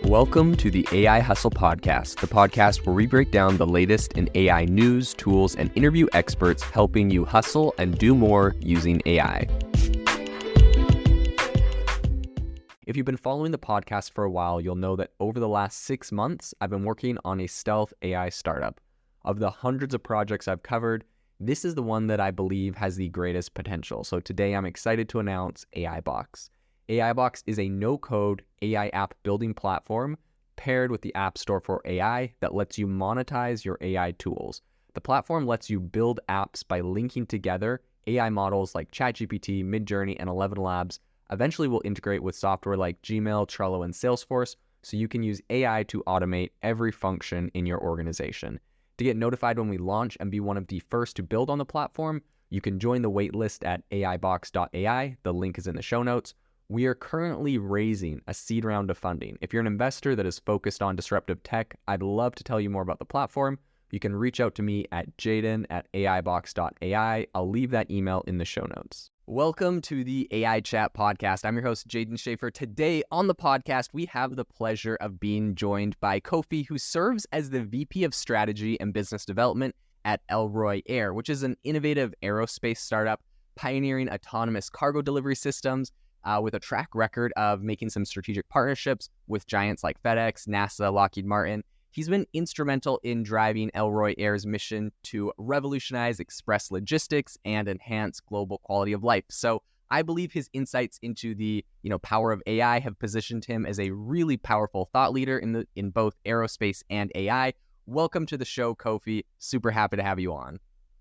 Welcome to the AI Hustle Podcast, the podcast where we break down the latest in AI news, tools, and interview experts helping you hustle and do more using AI. If you've been following the podcast for a while, you'll know that over the last 6 months, I've been working on a stealth AI startup. Of the hundreds of projects I've covered, this is the one that I believe has the greatest potential. So today I'm excited to announce AIBox. AIBox is a no-code AI app building platform paired with the App Store for AI that lets you monetize your AI tools. The platform lets you build apps by linking together AI models like ChatGPT, Midjourney, and 11 Labs. Eventually will integrate with software like Gmail, Trello, and Salesforce, so you can use AI to automate every function in your organization. To get notified when we launch and be one of the first to build on the platform, you can join the waitlist at aibox.ai. The link is in the show notes. We are currently raising a seed round of funding. If you're an investor that is focused on disruptive tech, I'd love to tell you more about the platform. You can reach out to me at jaden@aibox.ai. I'll leave that email in the show notes. Welcome to the AI Chat Podcast. I'm your host, Jaden Schaefer. Today on the podcast, we have the pleasure of being joined by Kofi, who serves as the VP of Strategy and Business Development at Elroy Air, which is an innovative aerospace startup pioneering autonomous cargo delivery systems, with a track record of making some strategic partnerships with giants like FedEx, NASA, Lockheed Martin. He's been instrumental in driving Elroy Air's mission to revolutionize express logistics and enhance global quality of life. So I believe his insights into the power of AI have positioned him as a really powerful thought leader in both aerospace and AI. Welcome to the show, Kofi. Super happy to have you on.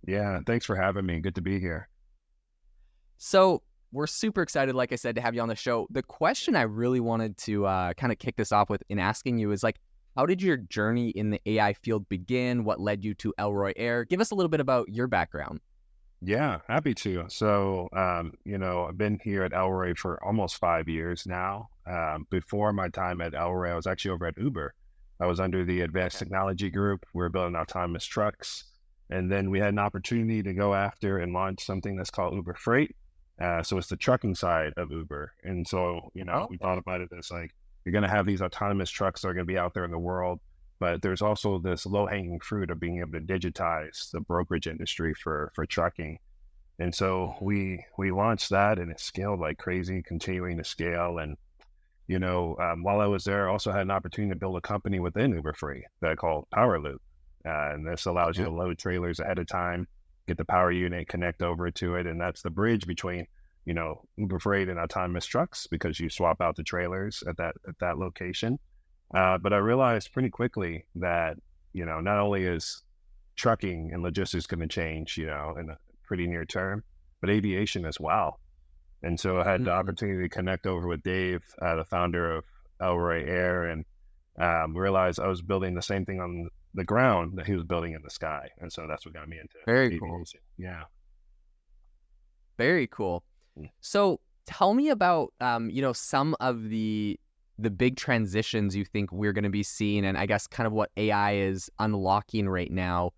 Yeah, thanks for having me. Good to be here. So we're super excited, like I said, to have you on the show. The question I really wanted to kind of kick this off with in asking you is how did your journey in the AI field begin? What led you to Elroy Air? Give us a little bit about your background. Yeah, happy to. So, I've been here at Elroy for almost 5 years now. Before my time at Elroy, I was actually over at Uber. I was under the advanced technology group. We were building autonomous trucks. And then we had an opportunity to go after and launch something that's called Uber Freight. So it's the trucking side of Uber. And so, we thought about it as you're going to have these autonomous trucks that are going to be out there in the world, but there's also this low-hanging fruit of being able to digitize the brokerage industry for trucking. And so we launched that, and it scaled like crazy, continuing to scale. And, while I was there, I also had an opportunity to build a company within Uber Freight that I called PowerLoop. And this allows you to load trailers ahead of time, get the power unit, connect over to it. And that's the bridge between, Uber Freight and autonomous trucks, because you swap out the trailers at that location. But I realized pretty quickly that, not only is trucking and logistics going to change, in a pretty near term, but aviation as well. And so I had the opportunity to connect over with Dave, the founder of Elroy Air, and realized I was building the same thing on the ground that he was building in the sky. And so that's what got me into Very cool. Yeah. Very cool. So tell me about, some of the big transitions you think we're going to be seeing, and I guess kind of what AI is unlocking right now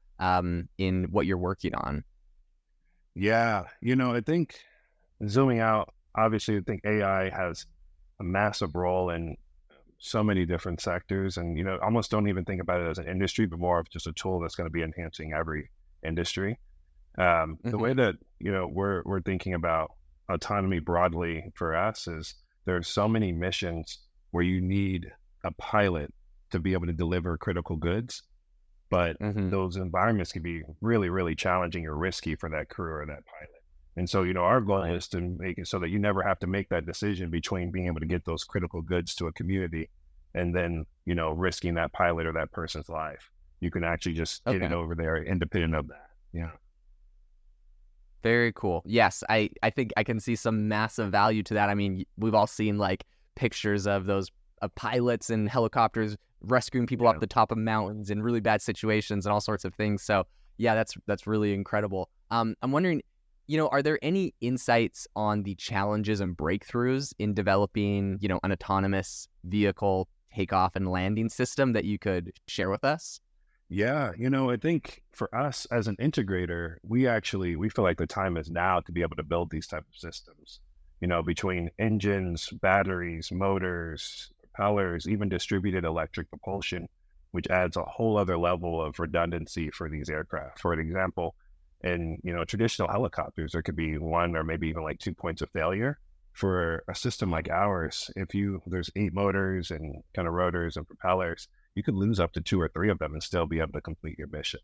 in what you're working on. Yeah. I think zooming out, obviously, I think AI has a massive role in so many different sectors, and almost don't even think about it as an industry, but more of just a tool that's going to be enhancing every industry. The way that we're thinking about autonomy broadly for us is there's so many missions where you need a pilot to be able to deliver critical goods, but those environments can be really, really challenging or risky for that crew or that pilot. And so, our goal is to make it so that you never have to make that decision between being able to get those critical goods to a community and then, risking that pilot or that person's life. You can actually just get it over there independent of that. Yeah. Very cool. Yes, I think I can see some massive value to that. I mean, we've all seen pictures of those pilots and helicopters rescuing people off the top of mountains in really bad situations and all sorts of things. So yeah, that's really incredible. I'm wondering, are there any insights on the challenges and breakthroughs in developing, an autonomous vehicle takeoff and landing system that you could share with us? Yeah, I think for us as an integrator, we feel like the time is now to be able to build these type of systems, between engines, batteries, motors, propellers, even distributed electric propulsion, which adds a whole other level of redundancy for these aircraft. For an example, in traditional helicopters, there could be one or maybe even like 2 points of failure. For a system like ours, if there's 8 motors and kind of rotors and propellers, you could lose up to 2 or 3 of them and still be able to complete your mission.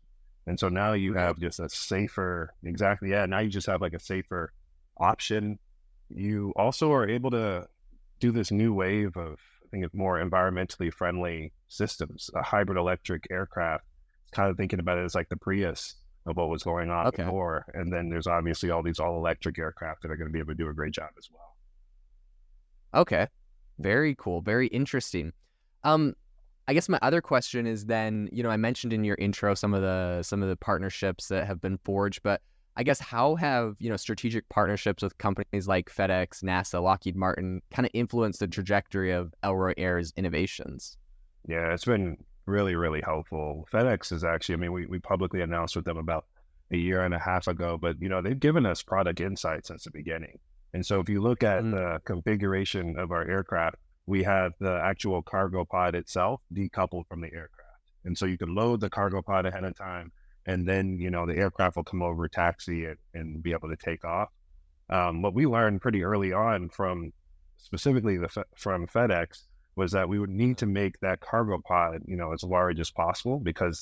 And so now you Right. have just a safer, exactly, yeah. Now you just have like a safer option. You also are able to do this new wave of, I think it's more environmentally friendly systems, a hybrid electric aircraft. Kind of thinking about it as like the Prius of what was going on Okay. before. And then there's obviously all these all electric aircraft that are going to be able to do a great job as well. Okay. Very cool. Very interesting. Um, I guess my other question is then, I mentioned in your intro some of the partnerships that have been forged, but I guess how have, strategic partnerships with companies like FedEx, NASA, Lockheed Martin kind of influenced the trajectory of Elroy Air's innovations? Yeah, it's been really, really helpful. FedEx is actually, I mean, we publicly announced with them about a year and a half ago, but they've given us product insight since the beginning. And so if you look at Mm, the configuration of our aircraft, we have the actual cargo pod itself decoupled from the aircraft. And so you can load the cargo pod ahead of time, and then, the aircraft will come over, taxi it, and be able to take off. What we learned pretty early on from specifically from FedEx was that we would need to make that cargo pod, as large as possible because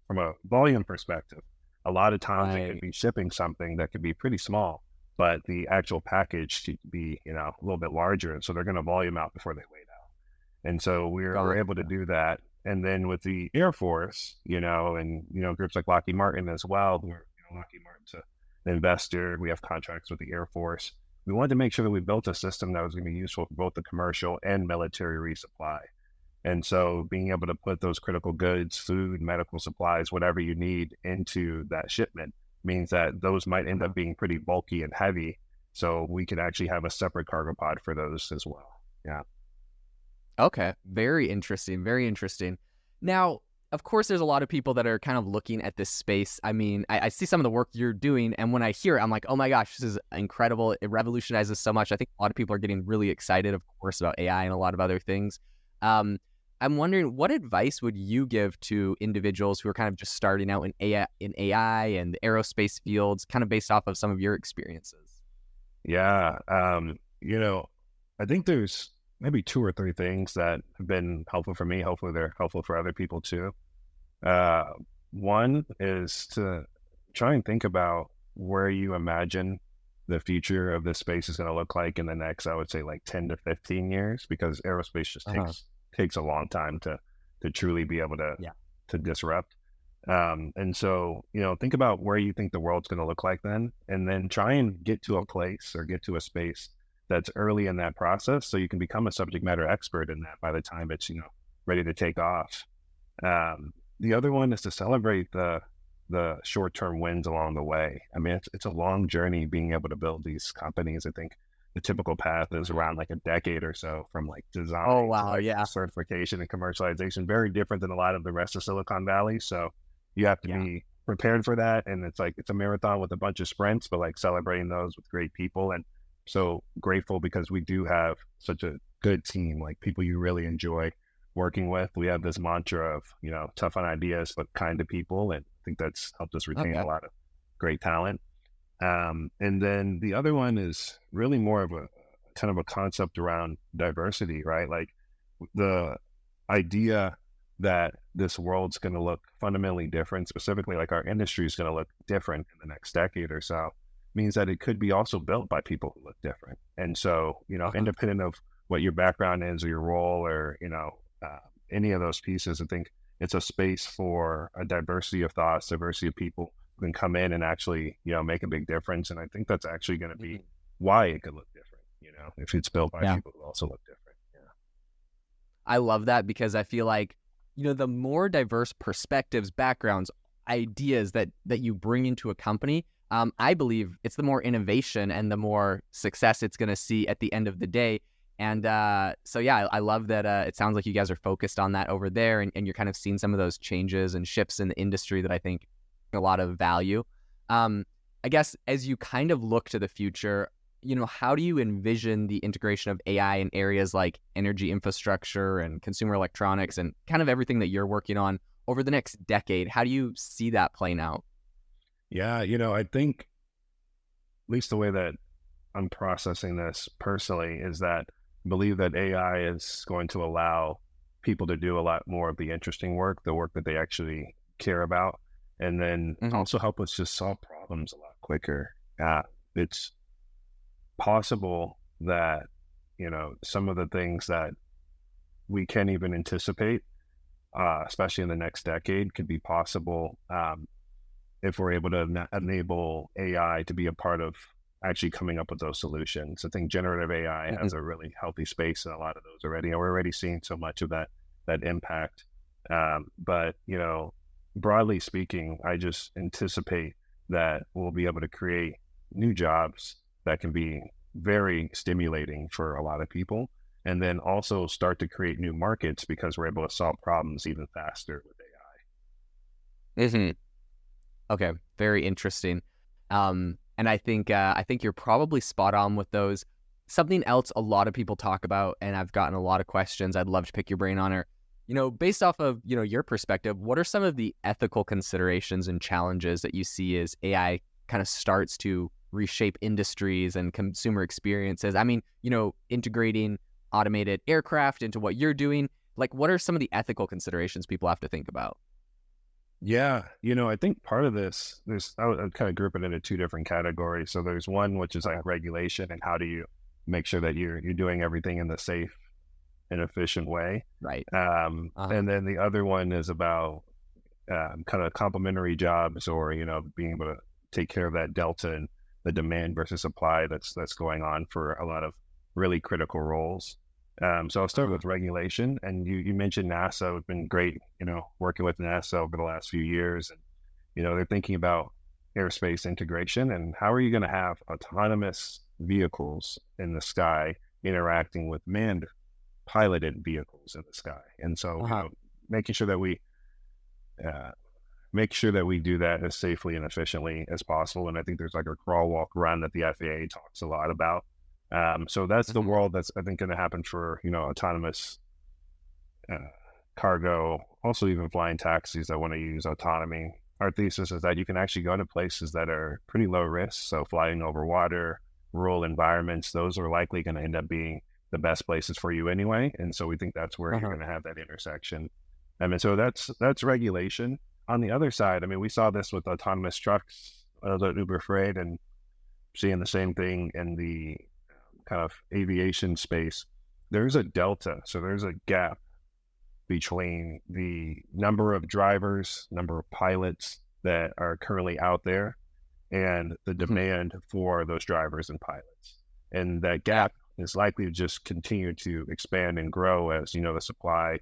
from a volume perspective, a lot of times they could right. be shipping something that could be pretty small, but the actual package should be, a little bit larger. And so they're going to volume out before they weigh out. And so we're able to Gotcha. do that. And then with the Air Force, and groups like Lockheed Martin as well, who are, Lockheed Martin's an investor. We have contracts with the Air Force. We wanted to make sure that we built a system that was going to be useful for both the commercial and military resupply. And so being able to put those critical goods, food, medical supplies, whatever you need into that shipment means that those might end up being pretty bulky and heavy. So we could actually have a separate cargo pod for those as well. Yeah. Okay, very interesting, very interesting. Now, of course, there's a lot of people that are kind of looking at this space. I mean, I see some of the work you're doing, and when I hear it, I'm like, oh my gosh, this is incredible. It revolutionizes so much. I think a lot of people are getting really excited, of course, about AI and a lot of other things. Um, I'm wondering, what advice would you give to individuals who are kind of just starting out in AI and the aerospace fields, kind of based off of some of your experiences? Yeah. I think there's maybe 2 or 3 things that have been helpful for me. Hopefully they're helpful for other people too. Uh, One is to try and think about where you imagine the future of this space is going to look like in the next, I would say, like 10 to 15 years, because aerospace just Uh-huh. takes a long time to truly be able Yeah. to disrupt. And so, think about where you think the world's going to look like then, and then try and get to a place or get to a space that's early in that process, so you can become a subject matter expert in that by the time it's ready to take off. The other one is to celebrate the short term wins along the way. I mean, it's a long journey being able to build these companies. I think the typical path is around like a decade or so from like Oh, design to wow. like Yeah. certification and commercialization. Very different than a lot of the rest of Silicon Valley. So you have to Yeah. be prepared for that. And it's a marathon with a bunch of sprints, but like celebrating those with great people. And so grateful because we do have such a good team, like people you really enjoy working with. We have this mantra of, tough on ideas, but kind to people. And I think that's helped us retain a Okay. lot of great talent. And then the other one is really more of a kind of a concept around diversity, right? Like the idea that this world's going to look fundamentally different, specifically like our industry is going to look different in the next decade or so, means that it could be also built by people who look different. And so, Uh-huh. independent of what your background is or your role or, uh, any of those pieces, I think it's a space for a diversity of thoughts, diversity of people who can come in and actually, make a big difference. And I think that's actually going to be Mhm. why it could look different, if it's built by Yeah. people who also look different. Yeah. I love that because I feel like, the more diverse perspectives, backgrounds, ideas that you bring into a company, I believe it's the more innovation and the more success it's going to see at the end of the day. And so, yeah, I love that. It sounds like you guys are focused on that over there, and you're kind of seeing some of those changes and shifts in the industry that I think a lot of value. I guess as you kind of look to the future, how do you envision the integration of AI in areas like energy infrastructure and consumer electronics and kind of everything that you're working on over the next decade? How do you see that playing out? Yeah, I think at least the way that I'm processing this personally is that I believe that AI is going to allow people to do a lot more of the interesting work, the work that they actually care about, and then Hmm. also help us just solve problems a lot quicker. It's possible that, some of the things that we can't even anticipate, especially in the next decade, could be possible if we're able to enable AI to be a part of actually coming up with those solutions. I think generative AI Hmm. has a really healthy space in a lot of those already, and we're already seeing so much of that impact. But broadly speaking, I just anticipate that we'll be able to create new jobs that can be very stimulating for a lot of people, and then also start to create new markets because we're able to solve problems even faster with Hmm. Okay, very interesting. And I think you're probably spot on with those. Something else a lot of people talk about, and I've gotten a lot of questions. I'd love to pick your brain on it. Based off of your perspective, what are some of the ethical considerations and challenges that you see as AI kind of starts to reshape industries and consumer experiences? I mean, integrating automated aircraft into what you're doing. Like, what are some of the ethical considerations people have to think about? Yeah, I think part of this, I would kind of group it into two different categories. So there's one which is like regulation, and how do you make sure that you're doing everything in the safe and efficient way. Right. Uh-huh. And then the other one is about kind of complementary jobs, or being able to take care of that delta and the demand versus supply that's going on for a lot of really critical roles. So I'll start Uh-huh. with regulation, and you mentioned NASA. It's been great, working with NASA over the last few years, and they're thinking about airspace integration and how are you going to have autonomous vehicles in the sky interacting with manned piloted vehicles in the sky. And so, Uh-huh. making sure that we uh, make sure that we do that as safely and efficiently as possible. And I think there's like a crawl, walk, run that the FAA talks a lot about. So that's the Mhm. world that's, I think, going to happen for, autonomous uh, cargo, also even flying taxis that want to use autonomy. Our thesis is that you can actually go to places that are pretty low risk. So flying over water, rural environments, those are likely going to end up being the best places for you anyway. And so we think that's where you're Uh-huh. going to have that intersection. I mean, so that's regulation. On the other side, I mean, we saw this with autonomous trucks, the Uber Freight, and seeing the same thing in the kind of aviation space. There's a delta, so there's a gap between the number of drivers, number of pilots that are currently out there, and the Mhm. demand for those drivers and pilots. And that Yeah. gap is likely to just continue to expand and grow as the supply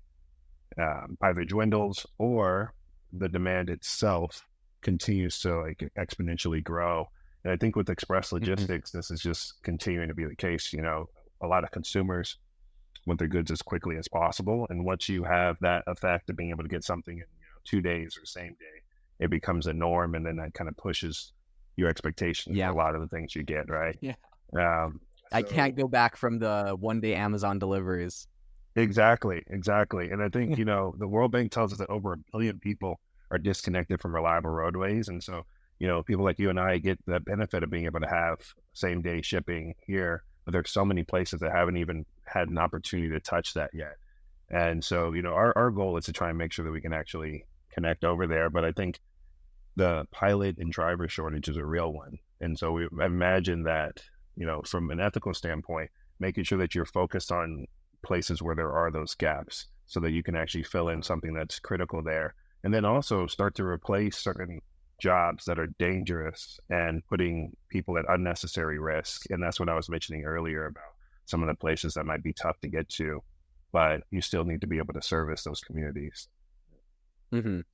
either dwindles or the demand itself continues to like exponentially grow. And I think with express Mhm. logistics, this is just continuing to be the case. A lot of consumers want their goods as quickly as possible. And once you have that effect of being able to get something in 2 days or same day, it becomes a norm, and then that kind of pushes your expectations for Yeah. a lot of the things you get, right? Yeah. Um, I can't so go back from the one-day Amazon deliveries. exactly. And I think, the World Bank tells us that over 1 billion people are disconnected from reliable roadways. And so, people like you and I get the benefit of being able to have same day shipping here, but there's so many places that haven't even had an opportunity to touch that yet. And so, our goal is to try and make sure that we can actually connect over there. But I think the pilot and driver shortage is a real one. And so we imagine that, from an ethical standpoint, making sure that you're focused on places where there are those gaps so that you can actually fill in something that's critical there. And then also start to replace certain jobs that are dangerous and putting people at unnecessary risk. And that's what I was mentioning earlier about some of the places that might be tough to get to, but you still need to be able to service those communities. Mhm.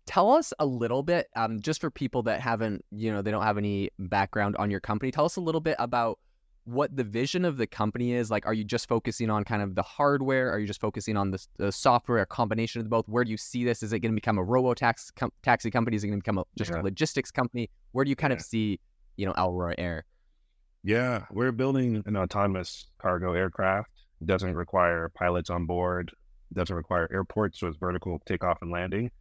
Tell us a little bit, just for people that haven't, they don't have any background on your company. Tell us a little bit about what the vision of the company is. Like, are you just focusing on kind of the hardware? Are you just focusing on the software, a combination of both? Where do you see this? Is it going to become a taxi company? Is it going to become just a Yeah. logistics company? Where do you kind of Yeah. see, Aurora Air? Yeah, we're building an autonomous cargo aircraft. It doesn't require pilots on board, doesn't require airports, so it's vertical takeoff and landing.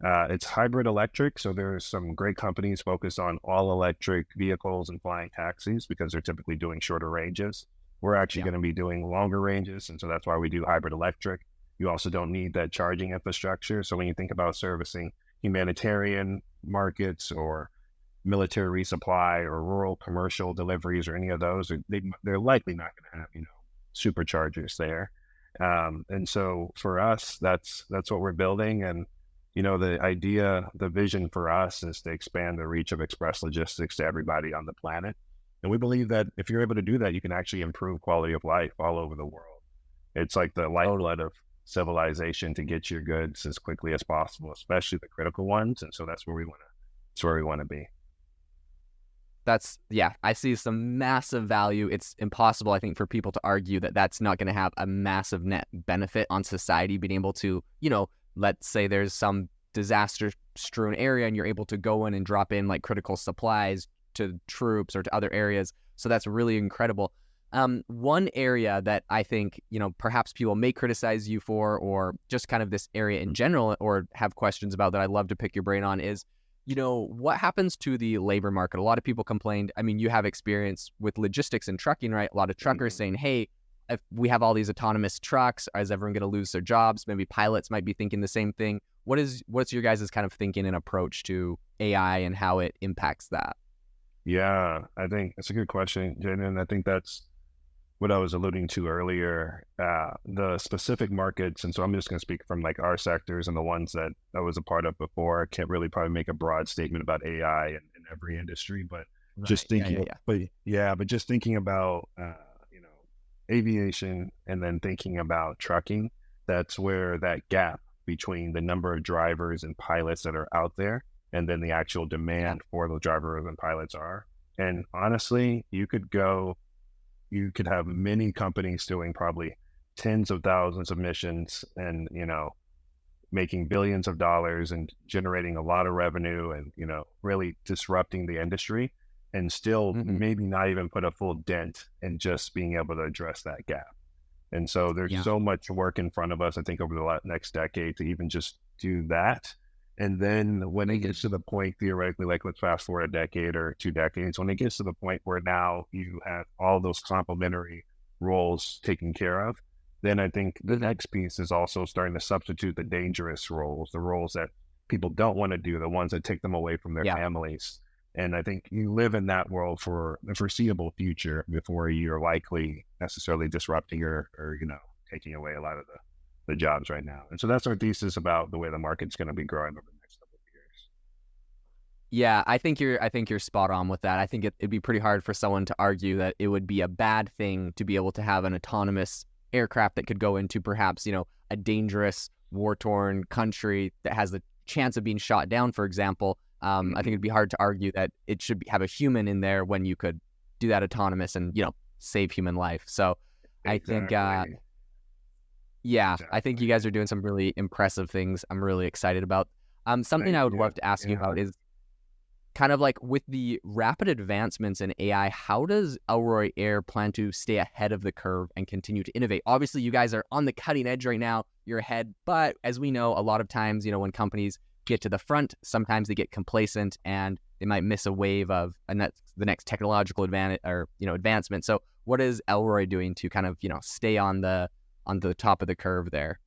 It's hybrid electric, so there's some great companies focused on all electric vehicles and flying taxis because they're typically doing shorter ranges. We're actually Yeah. going to be doing longer ranges, and so that's why we do hybrid electric. You also don't need that charging infrastructure. So when you think about servicing humanitarian markets or military resupply or rural commercial deliveries or any of those, they're likely not going to have, superchargers there. And so for us, that's what we're building. And, the idea, the vision for us is to expand the reach of express logistics to everybody on the planet. And we believe that if you're able to do that, you can actually improve quality of life all over the world. It's like the Totally. lifeblood of civilization to get your goods as quickly as possible, especially the critical ones. And so that's where we want to be. That's, yeah, I see some massive value. It's impossible, I think, for people to argue that that's not going to have a massive net benefit on society, being able to, let's say there's some disaster strewn area and you're able to go in and drop in like critical supplies to troops or to other areas. So that's really incredible. One area that I think, perhaps people may criticize you for, or just kind of this area in general, or have questions about that I'd love to pick your brain on is, what happens to the labor market? A lot of people complained. I mean, you have experience with logistics and trucking, right? A lot of truckers Mhm. saying, hey, if we have all these autonomous trucks, is everyone going to lose their jobs? Maybe pilots might be thinking the same thing. What's your guys' kind of thinking and approach to AI and how it impacts that? Yeah, I think that's a good question, Jaden. And I think that's what I was alluding to earlier. The specific markets, and so I'm just going to speak from like our sectors and the ones that I was a part of before. I can't really probably make a broad statement about AI in every industry, but Right. just Yeah, yeah, thinking, yeah. but yeah, but just thinking about aviation and then thinking about trucking. That's where that gap between the number of drivers and pilots that are out there and then the actual Yeah. demand for those drivers and pilots are. And honestly, you could have many companies doing probably tens of thousands of missions and, making billions of dollars and generating a lot of revenue and, really disrupting the industry and still Hmm. maybe not even put a full dent in just being able to address that gap. And so there's Yeah. so much work in front of us, I think, over the next decade to even just do that. And then when it Hmm. gets to the point, theoretically, like let's fast forward a decade or 2 decades, when it gets to the point where now you have all those complementary roles taken care of, then I think the Hmm. next piece is also starting to substitute the dangerous roles, the roles that people don't want to do, the ones that take them away from their Yeah. families. And I think you live in that world for the foreseeable future before you're likely necessarily disrupting or taking away a lot of the jobs right now. And so that's our thesis about the way the market's going to be growing over the next couple of years. Yeah, I think you're spot on with that. I think it'd be pretty hard for someone to argue that it would be a bad thing to be able to have an autonomous aircraft that could go into perhaps, a dangerous war-torn country that has the chance of being shot down, for example. I think Mhm. it'd be hard to argue that it should have a human in there when you could do that autonomous and, save human life. So I think, Exactly. yeah, I think you Exactly. guys are doing some really impressive things. I'm really excited about. Something Thank I would you. love to ask you Yeah. about is kind of like with the rapid advancements in AI, how does Elroy Air plan to stay ahead of the curve and continue to innovate? Obviously, you guys are on the cutting edge right now. You're ahead, but as we know, a lot of times, when companies get to the front, sometimes they get complacent and they might miss a wave of the next technological advantage or advancement. So, what is Elroy doing to kind of stay on the top of the curve there?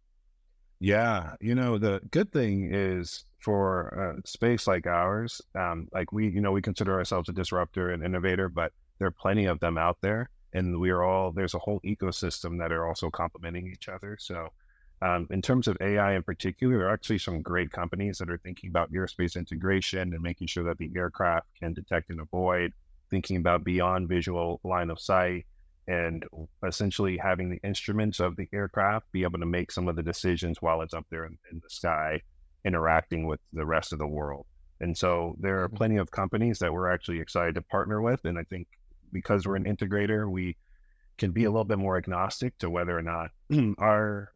Yeah, the good thing is for a space like ours, like we consider ourselves a disruptor and innovator, but there are plenty of them out there, and there's a whole ecosystem that are also complementing each other. So, in terms of AI in particular, there are actually some great companies that are thinking about airspace integration and making sure that the aircraft can detect and avoid, thinking about beyond visual line of sight and essentially having the instruments of the aircraft be able to make some of the decisions while it's up there in the sky, interacting with the rest of the world. And so there are Mhm. plenty of companies that we're actually excited to partner with. And I think because we're an integrator, we can be a little bit more agnostic to whether or not our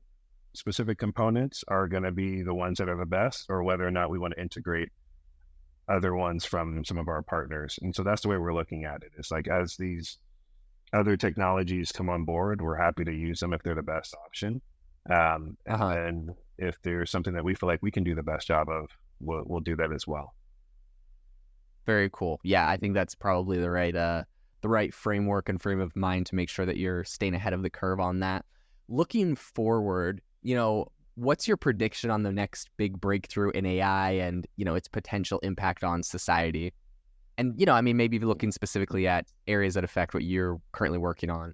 specific components are going to be the ones that are the best or whether or not we want to integrate other ones from some of our partners. And so that's the way we're looking at it. It's like as these other technologies come on board, we're happy to use them if they're the best option. And then if there's something that we feel like we can do the best job of, we'll do that as well. Very cool. Yeah, I think that's probably the right framework and frame of mind to make sure that you're staying ahead of the curve on that. Looking forward, what's your prediction on the next big breakthrough in AI and, its potential impact on society? And, maybe looking specifically at areas that affect what you're currently working on.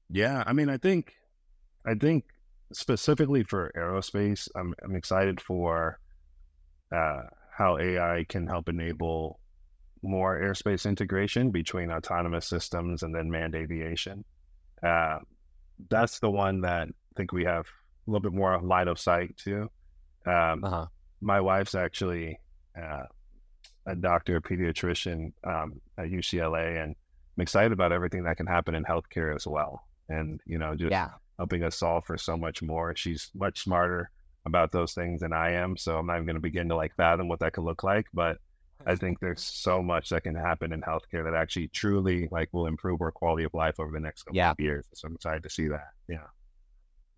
Yeah, I think specifically for aerospace, I'm excited for how AI can help enable more airspace integration between autonomous systems and then manned aviation. That's the one that I think we have a little bit more line of sight to. My wife's actually a doctor, a pediatrician at UCLA, and I'm excited about everything that can happen in healthcare as well. And, just helping us solve for so much more. She's much smarter about those things than I am. So I'm not even going to begin to fathom what that could look like. But I think there's so much that can happen in healthcare that actually truly will improve our quality of life over the next couple of years. So I'm excited to see that. Yeah.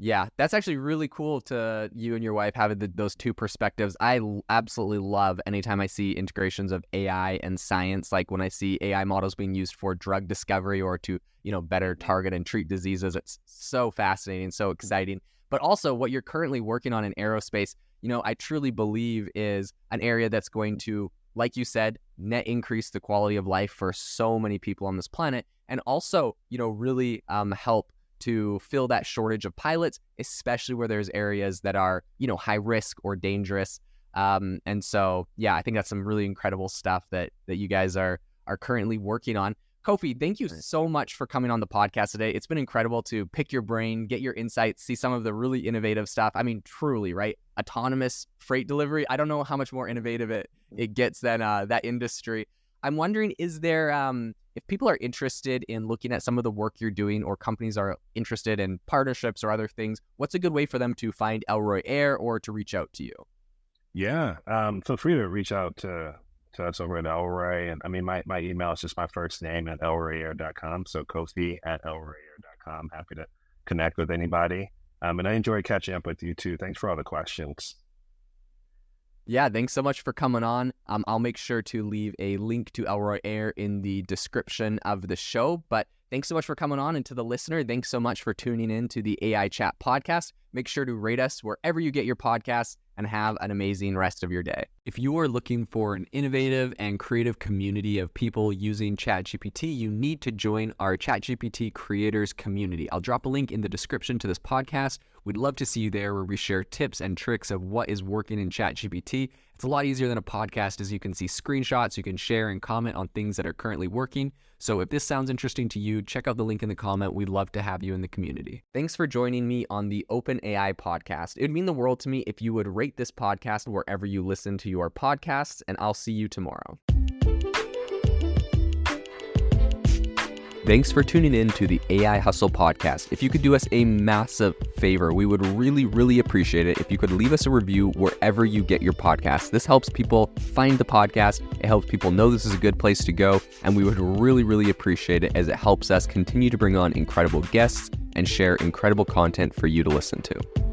Yeah, that's actually really cool to you and your wife having those two perspectives. I absolutely love anytime I see integrations of AI and science, like when I see AI models being used for drug discovery or to, better target and treat diseases. It's so fascinating, so exciting. But also what you're currently working on in aerospace, I truly believe is an area that's going to, like you said, net increase the quality of life for so many people on this planet, and also, really help to fill that shortage of pilots, especially where there's areas that are, high risk or dangerous. And so, yeah, I think that's some really incredible stuff that you guys are currently working on. Kofi, thank you so much for coming on the podcast today. It's been incredible to pick your brain, get your insights, see some of the really innovative stuff. Truly, right? Autonomous freight delivery. I don't know how much more innovative it gets than that industry. I'm wondering, is there, if people are interested in looking at some of the work you're doing, or companies are interested in partnerships or other things, what's a good way for them to find Elroy Air or to reach out to you? Yeah, feel free to reach out to us over at Elroy. And my email is just my first name at elroyair.com. So Kofi at elroyair.com. Happy to connect with anybody. And I enjoy catching up with you too. Thanks for all the questions. Yeah, thanks so much for coming on. I'll make sure to leave a link to Elroy Air in the description of the show. But thanks so much for coming on. And to the listener, thanks so much for tuning in to the AI Chat podcast. Make sure to rate us wherever you get your podcasts, and have an amazing rest of your day. If you are looking for an innovative and creative community of people using ChatGPT, you need to join our ChatGPT creators community. I'll drop a link in the description to this podcast. We'd love to see you there, where we share tips and tricks of what is working in ChatGPT. It's a lot easier than a podcast, as you can see screenshots, you can share and comment on things that are currently working. So if this sounds interesting to you, check out the link in the comment. We'd love to have you in the community. Thanks for joining me on the OpenAI podcast. It would mean the world to me if you would rate this podcast wherever you listen to your podcasts, and I'll see you tomorrow. Thanks for tuning in to the AI Hustle podcast. If you could do us a massive favor, we would really, really appreciate it if you could leave us a review wherever you get your podcasts. This helps people find the podcast. It helps people know this is a good place to go. And we would really, really appreciate it, as it helps us continue to bring on incredible guests and share incredible content for you to listen to.